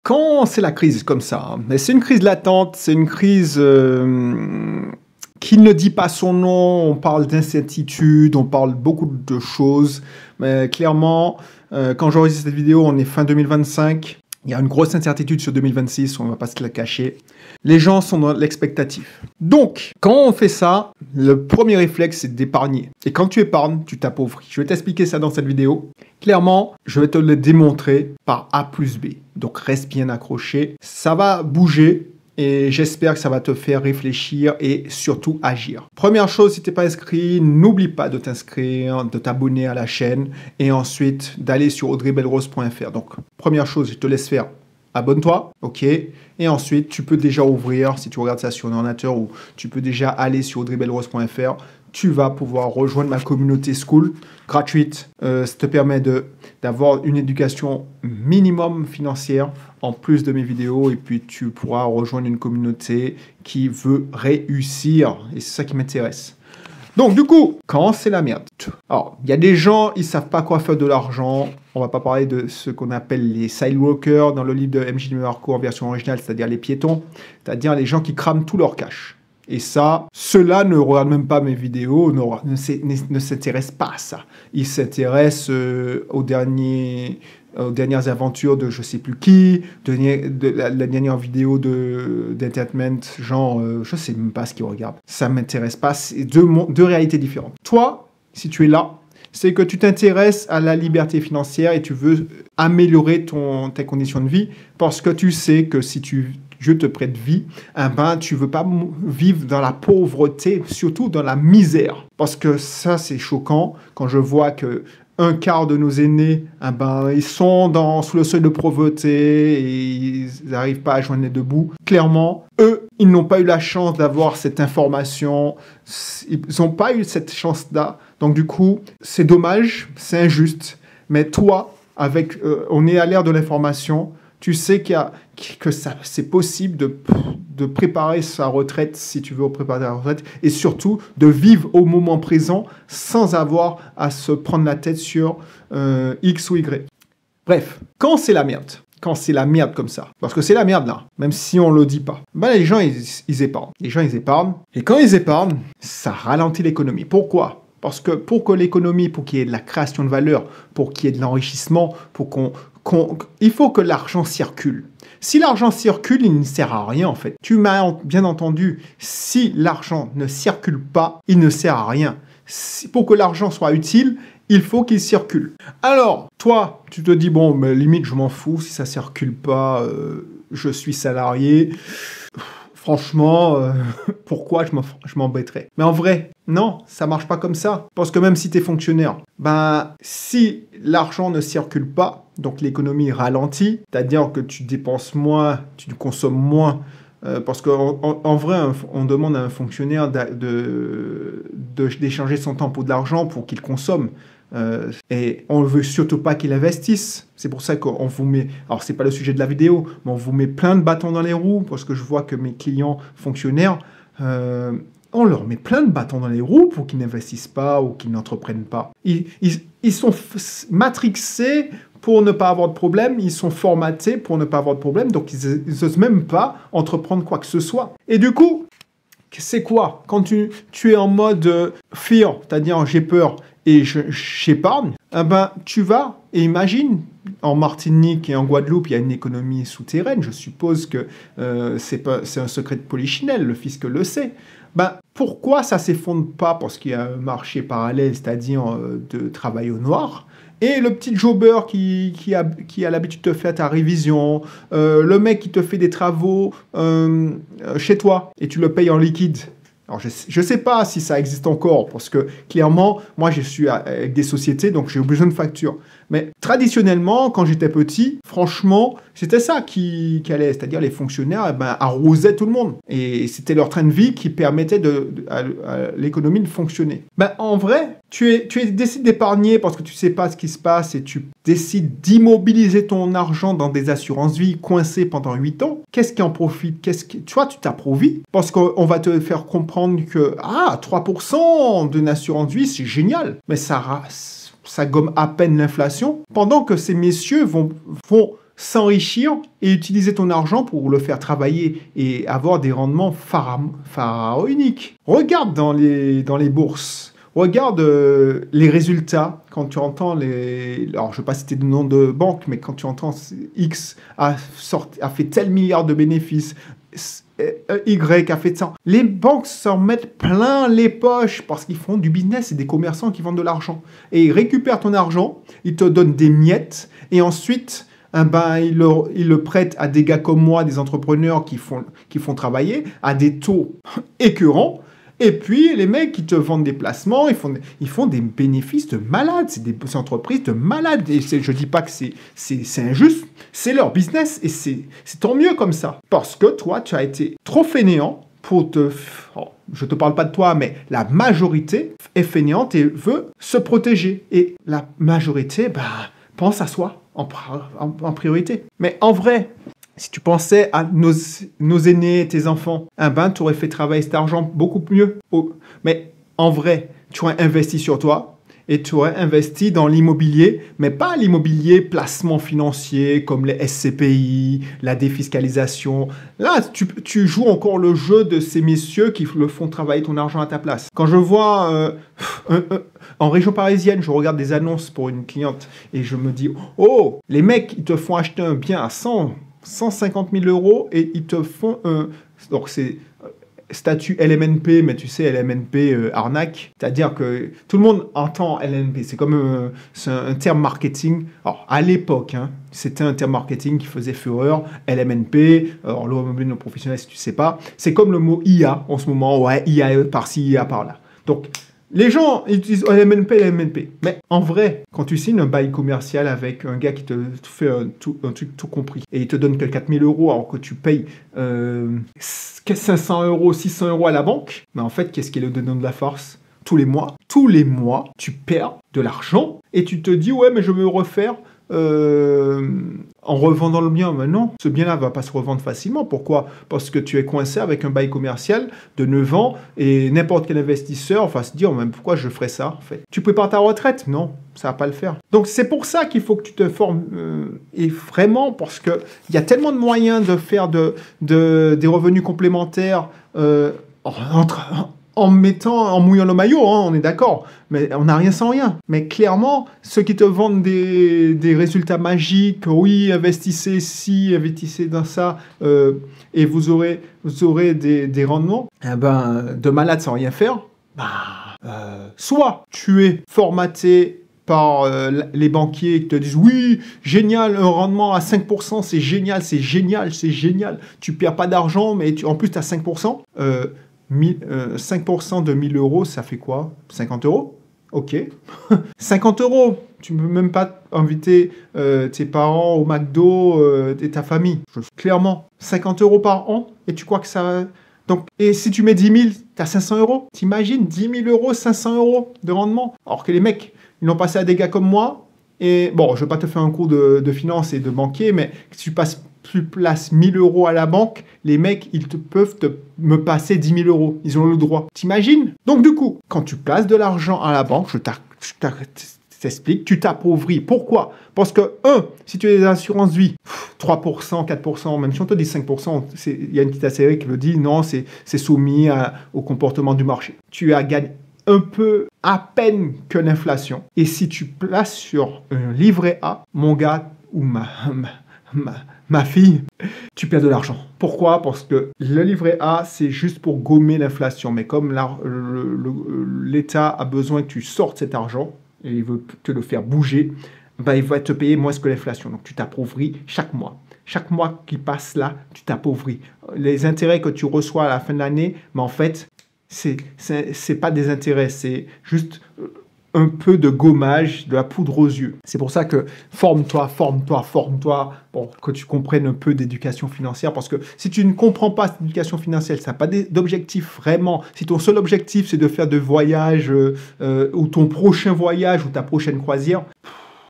quand c'est la crise comme ça, hein, mais c'est une crise latente, c'est une crise qui ne dit pas son nom, on parle d'incertitude, on parle beaucoup de choses, mais clairement, quand j'enregistre cette vidéo, on est fin 2025, il y a une grosse incertitude sur 2026, on ne va pas se la cacher. Les gens sont dans l'expectatif. Donc, quand on fait ça, le premier réflexe, c'est d'épargner. Et quand tu épargnes, tu t'appauvris. Je vais t'expliquer ça dans cette vidéo. Clairement, je vais te le démontrer par A plus B. Donc, reste bien accroché. Ça va bouger et j'espère que ça va te faire réfléchir et surtout agir. Première chose, si tu n'es pas inscrit, n'oublie pas de t'inscrire, de t'abonner à la chaîne et ensuite d'aller sur audreybelrose.fr. Donc, première chose, je te laisse faire. Abonne-toi, ok. Et ensuite, tu peux déjà ouvrir, si tu regardes ça sur un ordinateur, ou tu peux déjà aller sur audreybelrose.fr. Tu vas pouvoir rejoindre ma communauté School gratuite. Ça te permet d'avoir une éducation minimum financière en plus de mes vidéos. Et puis, tu pourras rejoindre une communauté qui veut réussir. Et c'est ça qui m'intéresse. Donc, du coup, quand c'est la merde. Alors, il y a des gens, ils ne savent pas quoi faire de l'argent. On ne va pas parler de ce qu'on appelle les sidewalkers dans le livre de MJ Marco en version originale, c'est-à-dire les piétons, c'est-à-dire les gens qui crament tout leur cash. Et ça, ceux-là ne regardent même pas mes vidéos, ne s'intéressent pas à ça. Ils s'intéressent aux dernières aventures de je sais plus qui, la dernière vidéo d'entertainment, genre, je sais même pas ce qu'ils regardent. Ça m'intéresse pas, c'est deux réalités différentes. Toi, si tu es là, c'est que tu t'intéresses à la liberté financière et tu veux améliorer tes conditions de vie parce que tu sais que si Dieu te prête vie, tu veux pas vivre dans la pauvreté, surtout dans la misère. Parce que ça, c'est choquant quand je vois que un quart de nos aînés, ils sont sous le seuil de pauvreté et ils n'arrivent pas à joindre les deux bouts. Clairement, eux, ils n'ont pas eu la chance d'avoir cette information. Ils n'ont pas eu cette chance-là. Donc du coup, c'est dommage, c'est injuste. Mais toi, on est à l'ère de l'information. Tu sais que c'est possible de préparer sa retraite, si tu veux préparer ta retraite, et surtout de vivre au moment présent sans avoir à se prendre la tête sur X ou Y. Bref, quand c'est la merde, quand c'est la merde comme ça, parce que c'est la merde là, même si on ne le dit pas, les gens, ils épargnent. Les gens, ils épargnent, et quand ils épargnent, ça ralentit l'économie. Pourquoi ? Parce que pour qu'il y ait de la création de valeur, pour qu'il y ait de l'enrichissement, il faut que l'argent circule. Si l'argent circule, il ne sert à rien en fait. Tu m'as bien entendu, si l'argent ne circule pas, il ne sert à rien. Pour que l'argent soit utile, il faut qu'il circule. Alors, toi, tu te dis, bon, mais limite, je m'en fous, si ça ne circule pas, je suis salarié. Franchement, pourquoi je m'embêterais? Mais en vrai, non, ça marche pas comme ça. Parce que même si tu es fonctionnaire, si l'argent ne circule pas, donc l'économie ralentit, c'est-à-dire que tu dépenses moins, tu consommes moins, parce qu'en vrai, on demande à un fonctionnaire d'échanger son temps pour de l'argent pour qu'il consomme. Et on ne veut surtout pas qu'il investisse. C'est pour ça qu'on vous met, alors c'est pas le sujet de la vidéo, mais on vous met plein de bâtons dans les roues, parce que je vois que mes clients fonctionnaires, on leur met plein de bâtons dans les roues pour qu'ils n'investissent pas ou qu'ils n'entreprennent pas. Ils sont matrixés pour ne pas avoir de problème, ils sont formatés pour ne pas avoir de problème, donc ils n'osent même pas entreprendre quoi que ce soit. Et du coup, c'est quoi? Quand tu es en mode fear, c'est-à-dire j'ai peur, et j'épargne, tu vas, et imagine, en Martinique et en Guadeloupe, il y a une économie souterraine, je suppose que c'est un secret de polichinelle, le fisc le sait. Pourquoi ça ne s'effondre pas? Parce qu'il y a un marché parallèle, c'est-à-dire de travail au noir, et le petit jobber qui a l'habitude de te faire ta révision, le mec qui te fait des travaux chez toi, et tu le payes en liquide. Alors, je ne sais pas si ça existe encore, parce que clairement, moi, je suis avec des sociétés, donc j'ai besoin de factures. Mais traditionnellement, quand j'étais petit, franchement, c'était ça qui allait, c'est-à-dire les fonctionnaires arrosaient tout le monde. Et c'était leur train de vie qui permettait à l'économie de fonctionner. En vrai, tu décides d'épargner parce que tu ne sais pas ce qui se passe et tu décides d'immobiliser ton argent dans des assurances-vie coincées pendant 8 ans. Qu'est-ce qui en profite? Tu t'approvis parce qu'on va te faire comprendre que 3% d'une assurance-vie, c'est génial. Mais ça gomme à peine l'inflation, pendant que ces messieurs vont s'enrichir et utiliser ton argent pour le faire travailler et avoir des rendements pharaoniques. Regarde dans les bourses. Regarde les résultats quand tu entends les... Alors, je ne vais pas citer de nom de banque, mais quand tu entends X a fait tel milliard de bénéfices, Y a fait ça. Les banques s'en mettent plein les poches parce qu'ils font du business, c'est des commerçants qui vendent de l'argent. Et ils récupèrent ton argent, ils te donnent des miettes et ensuite... ils le prêtent à des gars comme moi, des entrepreneurs qui font travailler à des taux écœurants. Et puis, les mecs, ils te vendent des placements, ils font des bénéfices de malades. C'est des entreprises de malades. Et je ne dis pas que c'est injuste, c'est leur business. Et c'est tant mieux comme ça. Parce que toi, tu as été trop fainéant pour te... Oh, je ne te parle pas de toi, mais la majorité est fainéante et veut se protéger. Et la majorité, pense à soi en priorité. Mais en vrai... Si tu pensais à nos aînés, tes enfants, tu aurais fait travailler cet argent beaucoup mieux. Mais en vrai, tu aurais investi sur toi et tu aurais investi dans l'immobilier, mais pas l'immobilier placement financier comme les SCPI, la défiscalisation. Là, tu joues encore le jeu de ces messieurs qui le font travailler ton argent à ta place. Quand je vois en région parisienne, je regarde des annonces pour une cliente et je me dis, oh, les mecs, ils te font acheter un bien à 150 000 euros et ils te font donc c'est statut LMNP, mais tu sais, LMNP arnaque, c'est-à-dire que tout le monde entend LMNP, c'est comme c'est un terme marketing. Alors à l'époque, c'était un terme marketing qui faisait fureur, LMNP, alors loi mobile non professionnelle si tu sais pas, c'est comme le mot IA en ce moment, ouais, IA par-ci, IA par-là. Donc les gens utilisent LMNP. Mais en vrai, quand tu signes un bail commercial avec un gars qui te fait un truc tout compris et il te donne que 4 000 euros alors que tu payes 500 euros, 600 euros à la banque, mais en fait, qu'est-ce qui est le donneur de la force? Tous les mois, tu perds de l'argent et tu te dis, ouais, mais je veux refaire en revendant le bien. Mais non, ce bien-là ne va pas se revendre facilement. Pourquoi? Parce que tu es coincé avec un bail commercial de 9 ans et n'importe quel investisseur va se dire, mais pourquoi je ferais ça en fait? Tu prépares ta retraite? Non, ça ne va pas le faire. Donc c'est pour ça qu'il faut que tu te formes et vraiment parce qu'il y a tellement de moyens de faire des revenus complémentaires en mouillant le maillot, on est d'accord, mais on n'a rien sans rien. Mais clairement, ceux qui te vendent des résultats magiques, oui, investissez ici, investissez dans ça, et vous aurez des rendements, de malade sans rien faire, soit tu es formaté par les banquiers qui te disent « Oui, génial, un rendement à 5%, c'est génial, c'est génial, c'est génial. Tu ne perds pas d'argent, mais en plus, tu as 5%. 5% de 1000 euros, ça fait quoi? 50 euros? Ok. 50 euros. Tu ne peux même pas inviter tes parents au McDo et ta famille. Clairement, 50 euros par an et tu crois que ça... Donc, et si tu mets 10 000, tu as 500 euros. T'imagines 10 000 euros, 500 euros de rendement. Alors que les mecs, ils l'ont passé à des gars comme moi. Et bon, je ne vais pas te faire un cours de finance et de banquier, mais si tu places 1000 euros à la banque, les mecs, ils peuvent me passer 10 000 euros. Ils ont le droit. T'imagines? Donc du coup, quand tu places de l'argent à la banque, je t'explique, tu t'appauvris. Pourquoi? Parce que, si tu as des assurances vie, 3%, 4%, même si on te dit 5%, il y a une petite série qui me dit non, c'est soumis au comportement du marché. Tu as gagné un peu à peine que l'inflation. Et si tu places sur un livret A, mon gars ou ma fille, tu perds de l'argent. Pourquoi? Parce que le livret A, c'est juste pour gommer l'inflation. Mais comme l'État a besoin que tu sortes cet argent, et il veut te le faire bouger, il va te payer moins que l'inflation. Donc tu t'appauvris chaque mois. Chaque mois qui passe là, tu t'appauvris. Les intérêts que tu reçois à la fin de l'année, mais en fait, c'est pas des intérêts, c'est juste un peu de gommage, de la poudre aux yeux. C'est pour ça que forme-toi, pour que tu comprennes un peu d'éducation financière. Parce que si tu ne comprends pas cette éducation financière, ça n'a pas d'objectif vraiment. Si ton seul objectif, c'est de faire de voyage, ou ton prochain voyage, ou ta prochaine croisière,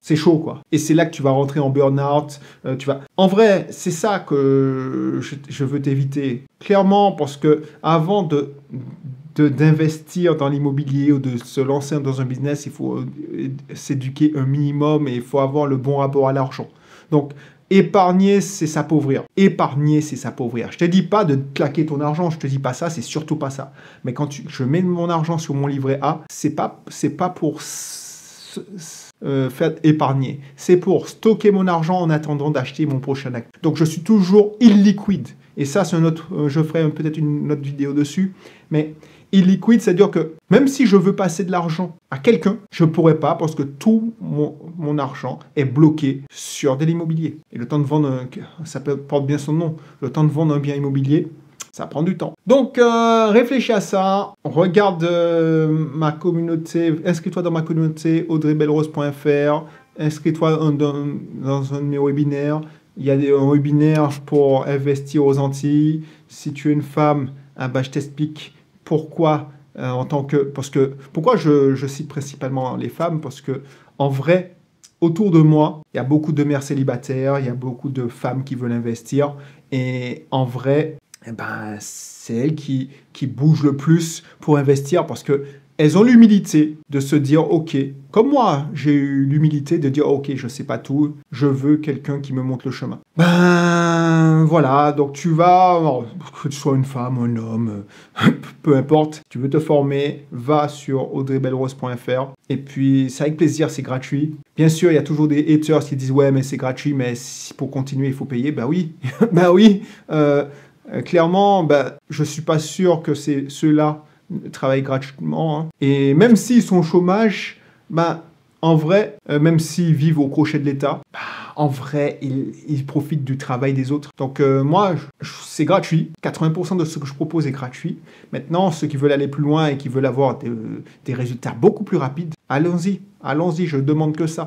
c'est chaud, quoi. Et c'est là que tu vas rentrer en burn-out. En vrai, c'est ça que je veux t'éviter. Clairement, parce que avant d'investir dans l'immobilier ou de se lancer dans un business, il faut s'éduquer un minimum et il faut avoir le bon rapport à l'argent. Donc, Épargner, c'est s'appauvrir. Épargner, c'est s'appauvrir. Je te dis pas de claquer ton argent, je te dis pas ça, c'est surtout pas ça. Mais quand je mets mon argent sur mon livret A, c'est pas pour faire épargner. C'est pour stocker mon argent en attendant d'acheter mon prochain acte. Donc je suis toujours illiquide. Et ça, c'est je ferai peut-être une autre vidéo dessus. Mais illiquide, c'est-à-dire que même si je veux passer de l'argent à quelqu'un, je ne pourrais pas parce que tout mon argent est bloqué sur de l'immobilier. Et le temps de vendre, ça porte bien son nom, le temps de vendre un bien immobilier, ça prend du temps. Donc, réfléchis à ça. Regarde ma communauté. Inscris-toi dans ma communauté audreybelrose.fr. Inscris-toi dans un de mes webinaires. Il y a un webinaire pour investir aux Antilles. Si tu es une femme, je t'explique pourquoi pourquoi je cite principalement les femmes, parce que en vrai, autour de moi, il y a beaucoup de mères célibataires, il y a beaucoup de femmes qui veulent investir, et en vrai, c'est elles qui bougent le plus pour investir, parce que elles ont l'humilité de se dire, ok, comme moi, j'ai eu l'humilité de dire, ok, je ne sais pas tout, je veux quelqu'un qui me montre le chemin. Voilà, donc tu vas, que tu sois une femme, un homme, peu importe, tu veux te former, va sur audreybelrose.fr, et puis c'est avec plaisir, c'est gratuit. Bien sûr, il y a toujours des haters qui disent, ouais, mais c'est gratuit, mais pour continuer, il faut payer. Oui, oui, clairement, je ne suis pas sûr que c'est ceux-là travaillent gratuitement. Hein. Et même s'ils sont au chômage, en vrai, même s'ils vivent au crochet de l'État, en vrai, ils profitent du travail des autres. Donc moi, c'est gratuit. 80% de ce que je propose est gratuit. Maintenant, ceux qui veulent aller plus loin et qui veulent avoir des résultats beaucoup plus rapides, allons-y, je ne demande que ça.